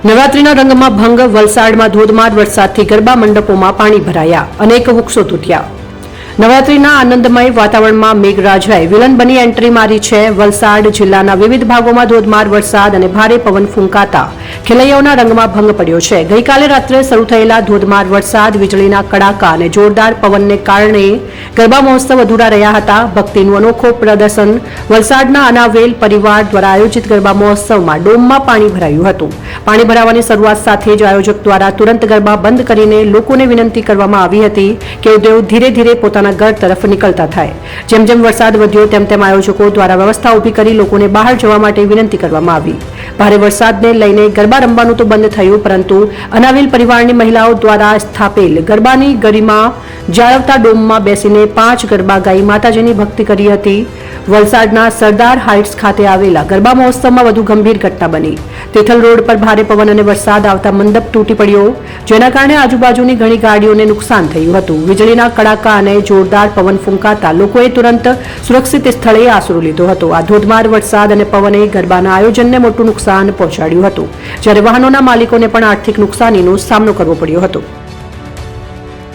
નવરાત્રીના રંગમાં ભંગ. વલસાડમાં ધોધમાર વરસાદથી ગરબા મંડપોમાં પાણી ભરાયા, અનેક વૃક્ષો તૂટ્યા. નવરાત્રીના આનંદમય વાતાવરણમાં મેઘરાજાએ વિલન બની એન્ટ્રી મારી છે. વલસાડ જિલ્લાના વિવિધ ભાગોમાં ધોધમાર વરસાદ અને ભારે પવન ફૂંકાતા ખેલૈયાઓના રંગમાં ભંગ પડ્યો છે. ગઈકાલે રાત્રે શરૂ થયેલા ધોધમાર વરસાદ, વીજળીના કડાકા અને જોરદાર પવનને કારણે ગરબા મહોત્સવ અધૂરા રહ્યા હતા. ભક્તિનું અનોખું પ્રદર્શન. વલસાડના અનાવેલ પરિવાર દ્વારા આયોજિત ગરબા મહોત્સવમાં ડોમમાં પાણી ભરાયું હતું. પાણી ભરાવાની શરૂઆત સાથે જ આયોજક દ્વારા તુરંત ગરબા બંધ કરીને લોકોને વિનંતી કરવામાં આવી હતી કે તેઓ ધીરે ધીરે પોતાના ઘર તરફ નીકળતા થાય. જેમ જેમ વરસાદ વધ્યો તેમ તેમ આયોજકો દ્વારા વ્યવસ્થા ઊભી કરી લોકોને બહાર જવા માટે વિનંતી કરવામાં આવી. ભારે વરસાદને લઈને ગરબા રમવાનું તો બંધ થયું, પરંતુ અનાવિલ પરિવારની મહિલાઓ દ્વારા સ્થાપેલ ગરબાની ગરિમા જાળવતા ડોમમાં બેસીને 5 ગરબા ગાઈ માતાજીની ભક્તિ કરી હતી. વલસાડના સરદાર હાઇટ્સ ખાતે આવેલા ગરબા મહોત્સવમાં વધુ ગંભીર ઘટના બની. તિથલ રોડ પર ભારે પવન અને વરસાદ આવતા મંડપ તૂટી પડ્યો, જેના કારણે આજુબાજુની ઘણી ગાડીઓને નુકસાન થયું હતું. વીજળીના કડાકા અને જોરદાર પવન ફૂંકાતા લોકોએ તુરંત સુરક્ષિત સ્થળે આશરો લીધો હતો. આ ધોધમાર વરસાદ અને પવને ગરબાના આયોજનને મોટું નુકસાન પહોંચાડ્યું હતું, જ્યારે વાહનોના માલિકોને પણ આર્થિક નુકસાનીનો સામનો કરવો પડ્યો હતો.